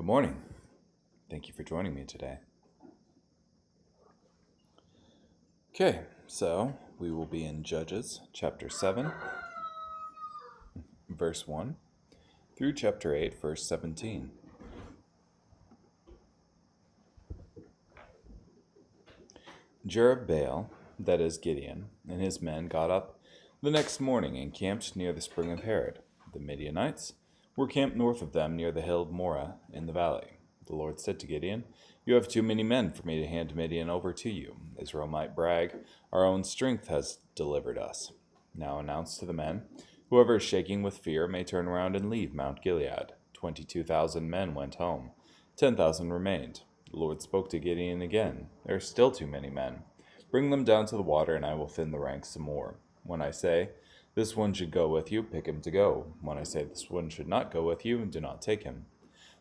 Good morning. Thank you for joining me today. Okay, so we will be in Judges chapter 7, verse 1, through chapter 8, verse 17. Jerubbaal, that is Gideon, and his men got up the next morning and camped near the spring of Harod. The Midianites were camped north of them near the hill of Moreh in the valley. The Lord said to Gideon, "You have too many men for me to hand Midian over to you. Israel might brag, 'Our own strength has delivered us.' Now announce to the men, 'Whoever is shaking with fear may turn around and leave Mount Gilead.' 22,000 men went home. 10,000 remained. The Lord spoke to Gideon again. 'There are still too many men. Bring them down to the water, and I will thin the ranks some more. When I say, 'This one should go with you,' pick him to go. When I say, 'This one should not go with you,' do not take him."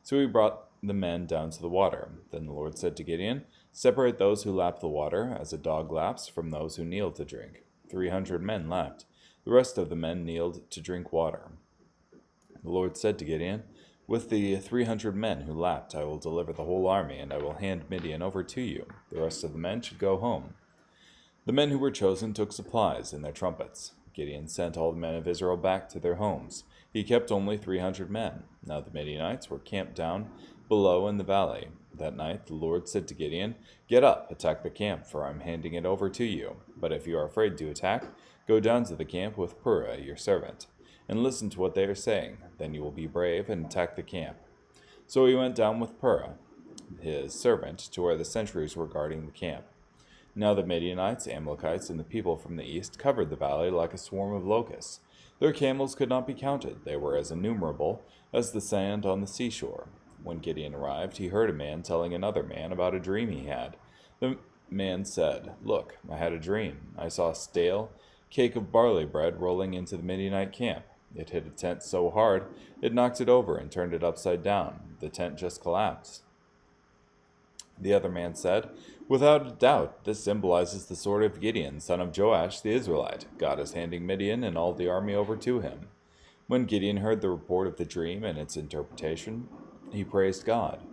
So he brought the men down to the water. Then the Lord said to Gideon, "Separate those who lap the water, as a dog laps, from those who kneel to drink." 300 men lapped. The rest of the men kneeled to drink water. The Lord said to Gideon, "With the 300 men who lapped, I will deliver the whole army, and I will hand Midian over to you. The rest of the men should go home." The men who were chosen took supplies and their trumpets. Gideon sent all the men of Israel back to their homes. He kept only 300 men. Now the Midianites were camped down below in the valley. That night the Lord said to Gideon, "Get up, attack the camp, for I am handing it over to you. But if you are afraid to attack, go down to the camp with Purah, your servant, and listen to what they are saying. Then you will be brave and attack the camp." So he went down with Purah, his servant, to where the sentries were guarding the camp. Now the Midianites, Amalekites, and the people from the east covered the valley like a swarm of locusts. Their camels could not be counted. They were as innumerable as the sand on the seashore. When Gideon arrived, he heard a man telling another man about a dream he had. The man said, "Look, I had a dream. I saw a stale cake of barley bread rolling into the Midianite camp. It hit a tent so hard, it knocked it over and turned it upside down. The tent just collapsed." The other man said, "Without a doubt, this symbolizes the sword of Gideon, son of Joash the Israelite. God is handing Midian and all the army over to him." When Gideon heard the report of the dream and its interpretation, he praised God.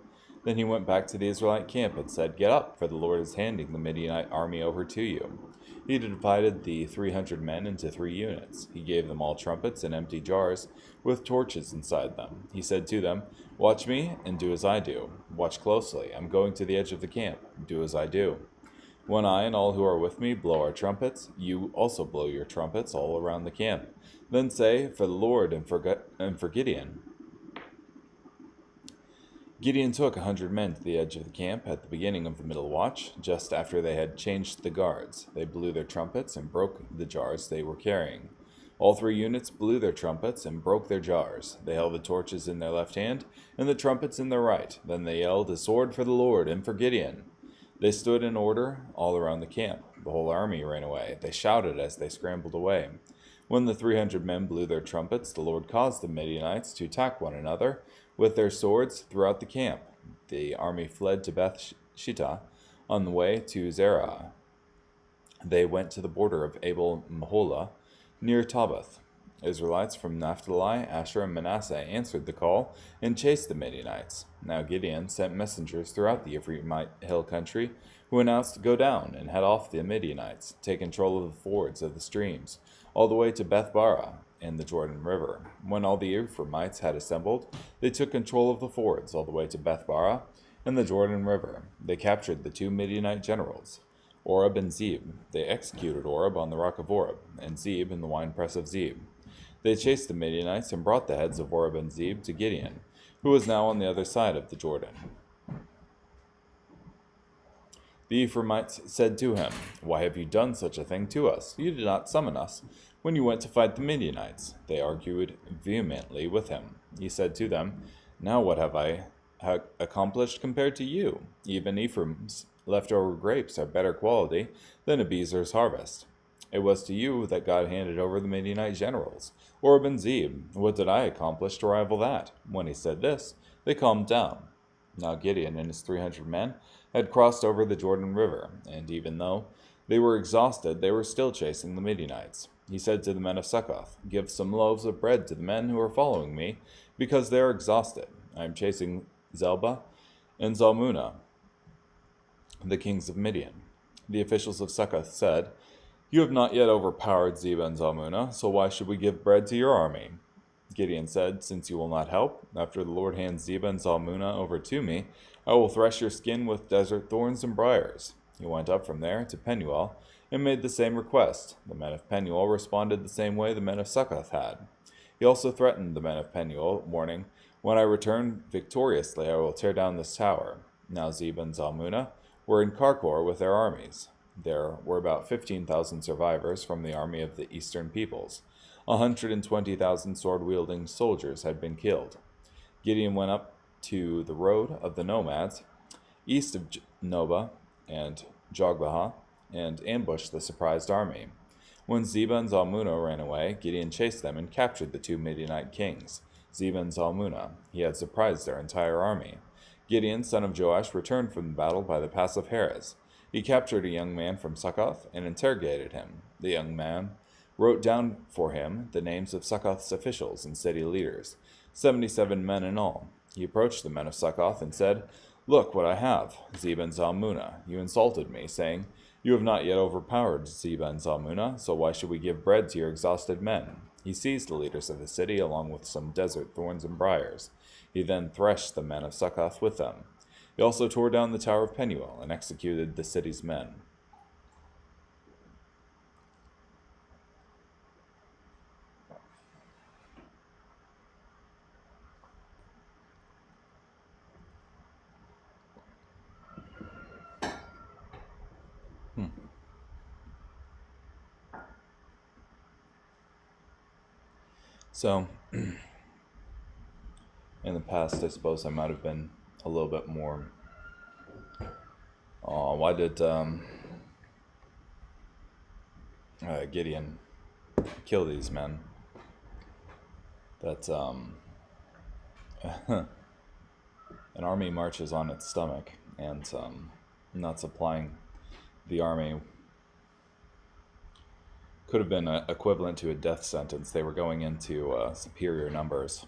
Then he went back to the Israelite camp and said, "Get up, for the Lord is handing the Midianite army over to you." He divided the 300 men into 3 units. He gave them all trumpets and empty jars with torches inside them. He said to them, "Watch me and do as I do. Watch closely. I'm going to the edge of the camp. Do as I do. When I and all who are with me blow our trumpets, you also blow your trumpets all around the camp. Then say, 'For the Lord and for Gideon.'" Gideon took 100 men to the edge of the camp at the beginning of the middle watch, just after they had changed the guards. They blew their trumpets and broke the jars they were carrying. All 3 units blew their trumpets and broke their jars. They held the torches in their left hand and the trumpets in their right. Then they yelled, "A sword for the Lord and for Gideon." They stood in order all around the camp. The whole army ran away. They shouted as they scrambled away. When the 300 men blew their trumpets, the Lord caused the Midianites to attack one another with their swords throughout the camp. The army fled to Beth Shittah on the way to Zerah. They went to the border of Abel Meholah near Tabbath. Israelites from Naphtali, Asher, and Manasseh answered the call and chased the Midianites. Now Gideon sent messengers throughout the Ephraimite hill country who announced, "Go down and head off the Midianites. Take control of the fords of the streams, all the way to Beth-barah and the Jordan River." When all the Ephraimites had assembled, they took control of the fords all the way to Beth-barah and the Jordan River. They captured the 2 Midianite generals, Oreb and Zeb. They executed Oreb on the rock of Oreb, and Zeb in the winepress of Zeb. They chased the Midianites and brought the heads of Oreb and Zeb to Gideon, who was now on the other side of the Jordan. The Ephraimites said to him, "Why have you done such a thing to us? You did not summon us when you went to fight the Midianites." They argued vehemently with him. He said to them, "Now what have I accomplished compared to you? Even Ephraim's leftover grapes are better quality than Abieser's harvest. It was to you that God handed over the Midianite generals, Oreb and Zeb. What did I accomplish to rival that?" When he said this, they calmed down. Now Gideon and his 300 men had crossed over the Jordan River, and even though they were exhausted, they were still chasing the Midianites. He said to the men of Succoth, "Give some loaves of bread to the men who are following me, because they are exhausted. I am chasing Zelba, and Zalmunna, the kings of Midian. The officials of Succoth said, "You have not yet overpowered Zeba and Zalmunna, so why should we give bread to your army?" Gideon said, "Since you will not help, after the Lord hands Zeba and Zalmunna over to me, I will thresh your skin with desert thorns and briars." He went up from there to Penuel and made the same request. The men of Penuel responded the same way the men of Succoth had. He also threatened the men of Penuel, warning, "When I return victoriously, I will tear down this tower." Now Zeba and Zalmunna were in Karkor with their armies. There were about 15,000 survivors from the army of the eastern peoples. 120,000 sword-wielding soldiers had been killed. Gideon went up to the road of the nomads, east of Noba and Jogbaha, and ambushed the surprised army. When Zeba and Zalmunna ran away, Gideon chased them and captured the two Midianite kings, Zeba and Zalmunna. He had surprised their entire army. Gideon, son of Joash, returned from the battle by the pass of Heres. He captured a young man from Succoth and interrogated him. The young man wrote down for him the names of Succoth's officials and city leaders, 77 men in all. He approached the men of Succoth and said, "Look what I have, Zeba and Zalmunna. You insulted me, saying, 'You have not yet overpowered Zeba and Zalmunna, so why should we give bread to your exhausted men?'" He seized the leaders of the city along with some desert thorns and briars. He then threshed the men of Succoth with them. He also tore down the tower of Penuel and executed the city's men. So, in the past, I suppose I might have been a little bit more. Why did Gideon kill these men? That an army marches on its stomach, and not supplying the army could have been equivalent to a death sentence. They were going into superior numbers,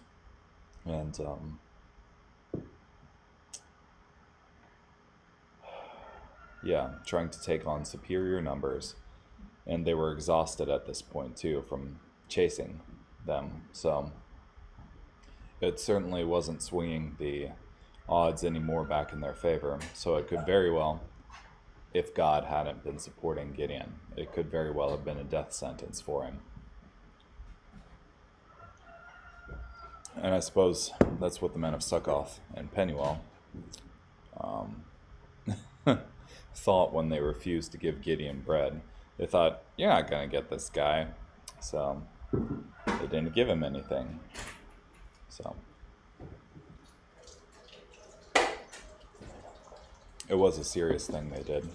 and trying to take on superior numbers, and they were exhausted at this point too from chasing them. So it certainly wasn't swinging the odds anymore back in their favor. So it could very well, if God hadn't been supporting Gideon, it could very well have been a death sentence for him. And I suppose that's what the men of Succoth and Penuel thought when they refused to give Gideon bread. They thought, "You're not going to get this guy." So they didn't give him anything. So it was a serious thing they did.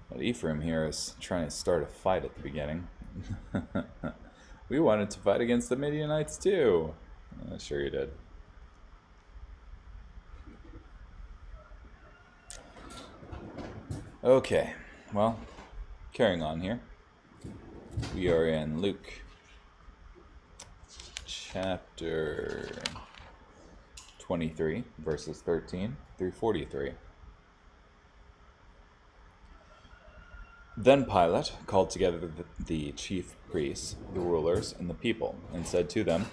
But Ephraim here is trying to start a fight at the beginning. We wanted to fight against the Midianites too. Sure you did. Okay, well, carrying on here. We are in Luke chapter 23, verses 13 through 43. Then Pilate called together the chief priests, the rulers, and the people, and said to them,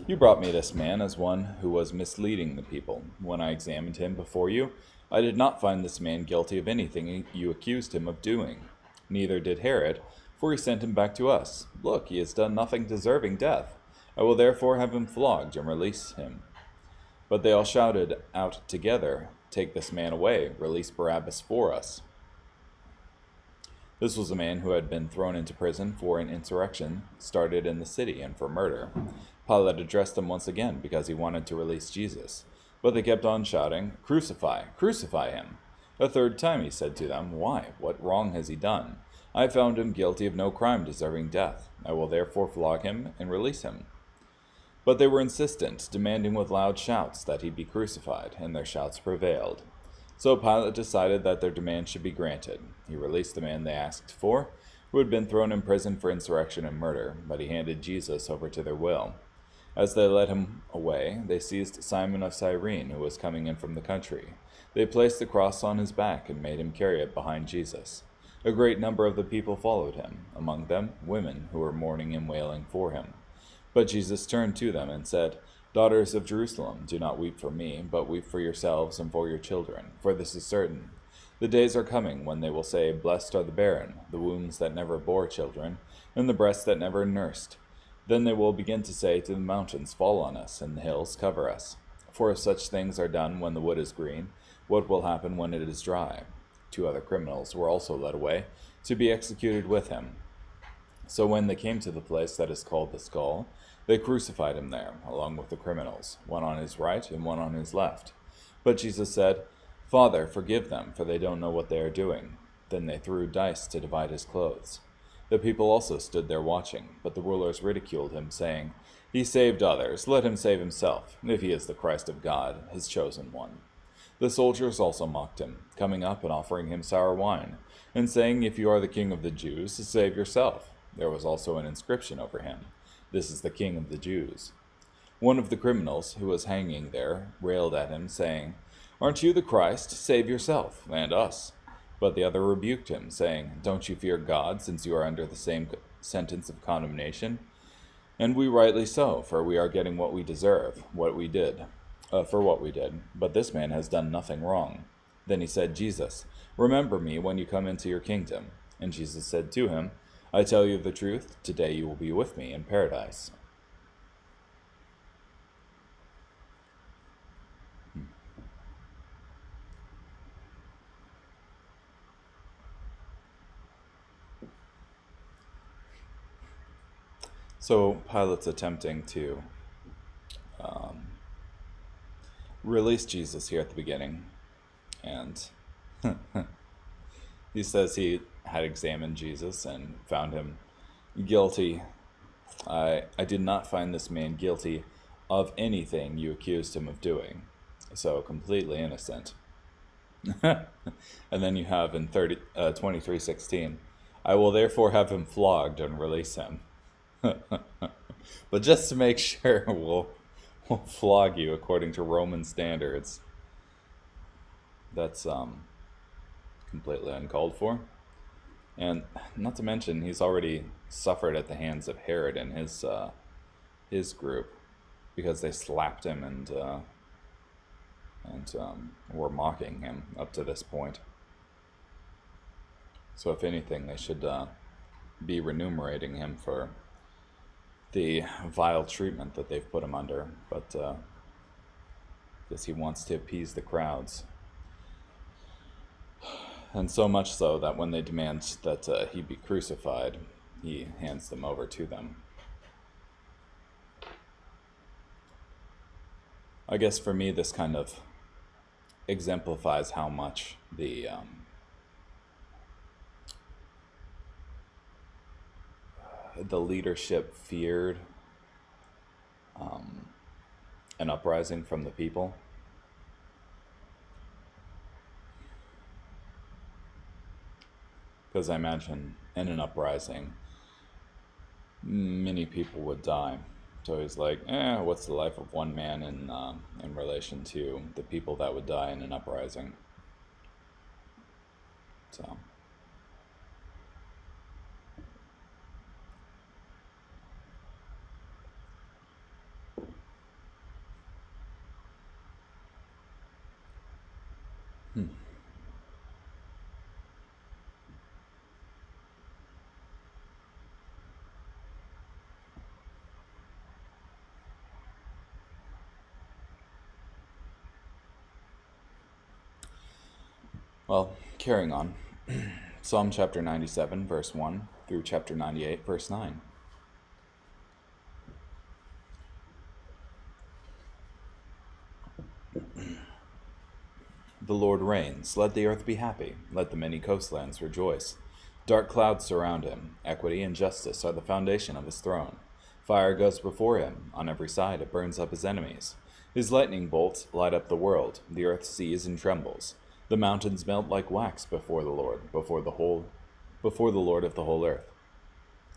"You brought me this man as one who was misleading the people. When I examined him before you, I did not find this man guilty of anything you accused him of doing. Neither did Herod, for he sent him back to us. Look, he has done nothing deserving death. I will therefore have him flogged and release him." But they all shouted out together, "Take this man away, release Barabbas for us." This was a man who had been thrown into prison for an insurrection started in the city and for murder. Pilate addressed them once again because he wanted to release Jesus. But they kept on shouting, "Crucify, crucify him." A third time he said to them, "Why? What wrong has he done? I found him guilty of no crime deserving death. I will therefore flog him and release him." But they were insistent, demanding with loud shouts that he be crucified, and their shouts prevailed. So Pilate decided that their demand should be granted. He released the man they asked for, who had been thrown in prison for insurrection and murder, but he handed Jesus over to their will. As they led him away, they seized Simon of Cyrene, who was coming in from the country. They placed the cross on his back and made him carry it behind Jesus. A great number of the people followed him, among them women who were mourning and wailing for him. But Jesus turned to them and said, "Daughters of Jerusalem, do not weep for me, but weep for yourselves and for your children, for this is certain. The days are coming when they will say, 'Blessed are the barren, the wombs that never bore children, and the breasts that never nursed.' Then they will begin to say to the mountains, 'Fall on us,' and the hills, 'Cover us.' For if such things are done when the wood is green, what will happen when it is dry?" 2 other criminals were also led away to be executed with him. So when they came to the place that is called the Skull, they crucified him there, along with the criminals, one on his right and one on his left. But Jesus said, "Father, forgive them, for they don't know what they are doing." Then they threw dice to divide his clothes. The people also stood there watching, but the rulers ridiculed him, saying, "He saved others, let him save himself, if he is the Christ of God, his chosen one." The soldiers also mocked him, coming up and offering him sour wine, and saying, "If you are the king of the Jews, save yourself." There was also an inscription over him, "This is the King of the Jews." One of the criminals, who was hanging there, railed at him, saying, "Aren't you the Christ? Save yourself and us." But the other rebuked him, saying, "Don't you fear God, since you are under the same sentence of condemnation? And we rightly so, for we are getting what we deserve, what we did. But this man has done nothing wrong." Then he said, "Jesus, remember me when you come into your kingdom." And Jesus said to him, "I tell you the truth, today you will be with me in paradise." So Pilate's attempting to release Jesus here at the beginning, and he says he had examined Jesus and found him guilty. I did not find this man guilty of anything you accused him of doing, so completely innocent. And then you have in 23:16, "I will therefore have him flogged and release him." But just to make sure, we'll flog you according to Roman standards. That's completely uncalled for. And not to mention, he's already suffered at the hands of Herod and his group, because they slapped him and were mocking him up to this point. So if anything, they should be remunerating him for the vile treatment that they've put him under, but because he wants to appease the crowds. And so much so that when they demand that he be crucified, he hands them over to them. I guess for me, this kind of exemplifies how much the leadership feared an uprising from the people. Because I imagine in an uprising, many people would die. So he's like, what's the life of one man in relation to the people that would die in an uprising? So. Well, carrying on. Psalm chapter 97, verse 1 through chapter 98, verse 9. The Lord reigns. Let the earth be happy. Let the many coastlands rejoice. Dark clouds surround him. Equity and justice are the foundation of his throne. Fire goes before him. On every side it burns up his enemies. His lightning bolts light up the world. The earth sees and trembles. The mountains melt like wax before the Lord, before the Lord of the whole earth.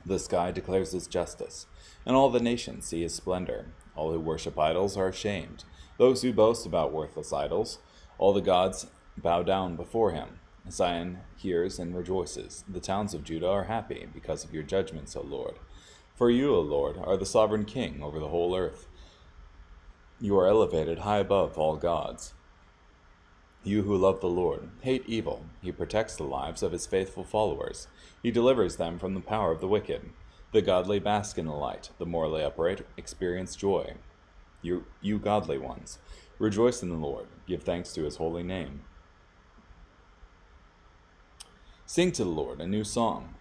The sky declares his justice, and all the nations see his splendor. All who worship idols are ashamed. Those who boast about worthless idols, all the gods bow down before him. Zion hears and rejoices. The towns of Judah are happy because of your judgments, O Lord. For you, O Lord, are the sovereign king over the whole earth. You are elevated high above all gods. You who love the Lord hate evil. He protects the lives of his faithful followers. He delivers them from the power of the wicked. The godly bask in the light. The morally upright experience joy. You godly ones, rejoice in the Lord. Give thanks to his holy name. Sing to the Lord a new song,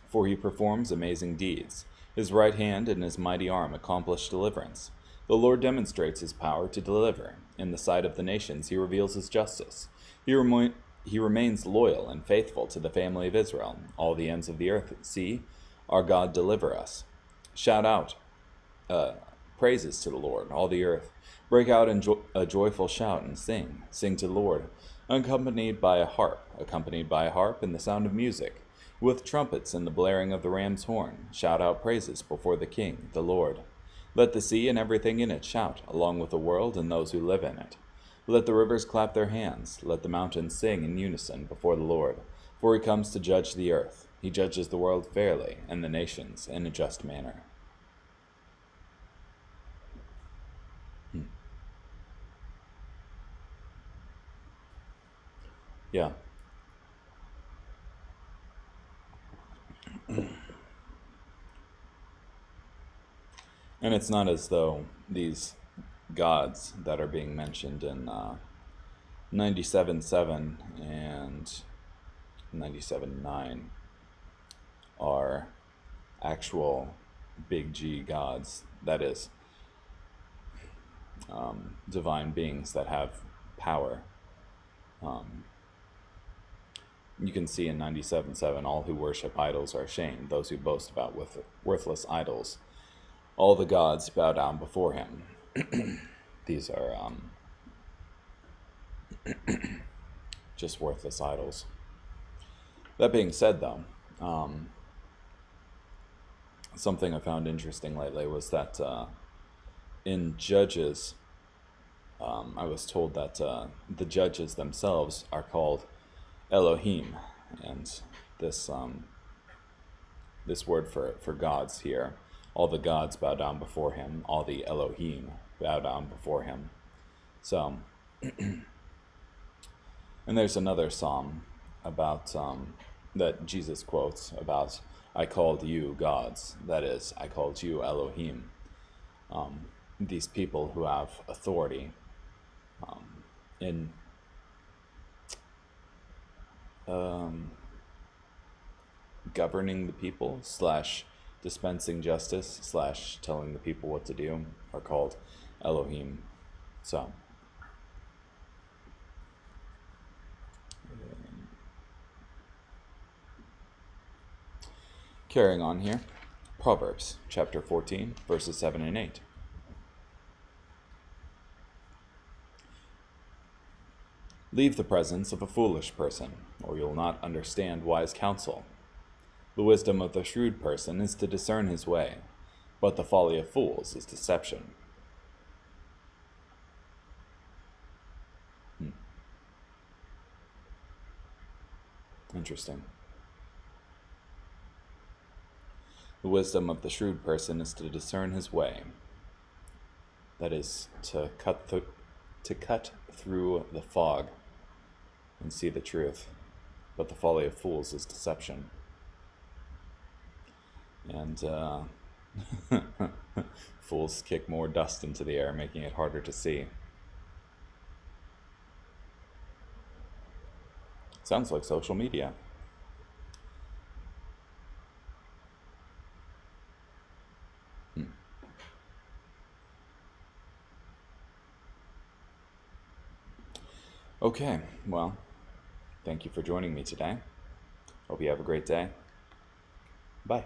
for he performs amazing deeds. His right hand and his mighty arm accomplish deliverance. The Lord demonstrates his power to deliver. In the sight of the nations, he reveals his justice. He remains loyal and faithful to the family of Israel. All the ends of the earth see our God deliver us. Shout out praises to the Lord, all the earth. Break out in a joyful shout and sing. Sing to the Lord, accompanied by a harp and the sound of music, with trumpets and the blaring of the ram's horn. Shout out praises before the King, the Lord. Let the sea and everything in it shout, along with the world and those who live in it. Let the rivers clap their hands. Let the mountains sing in unison before the Lord. For he comes to judge the earth. He judges the world fairly, and the nations in a just manner. Yeah. And it's not as though these gods that are being mentioned in 97:7 and 97:9 are actual big G gods. That is, divine beings that have power. You can see in 97:7, all who worship idols are ashamed. Those who boast about worthless idols, all the gods bow down before him. These are just worthless idols. That being said, though, something I found interesting lately was that in Judges, I was told that the judges themselves are called Elohim, and this word for gods here, all the gods bow down before him, all the Elohim bow down before him. So, and there's another psalm about that Jesus quotes about, I called you gods, that is, I called you Elohim. These people who have authority in governing the people / dispensing justice / telling the people what to do are called Elohim. So carrying on here, Proverbs chapter 14 verses 7 and 8. Leave the presence of a foolish person, or you'll not understand wise counsel. The wisdom of the shrewd person is to discern his way, but the folly of fools is deception. Interesting. The wisdom of the shrewd person is to discern his way. That is, to cut through the fog and see the truth. But the folly of fools is deception. And fools kick more dust into the air, making it harder to see. Sounds like social media. Okay, well, thank you for joining me today. Hope you have a great day. Bye.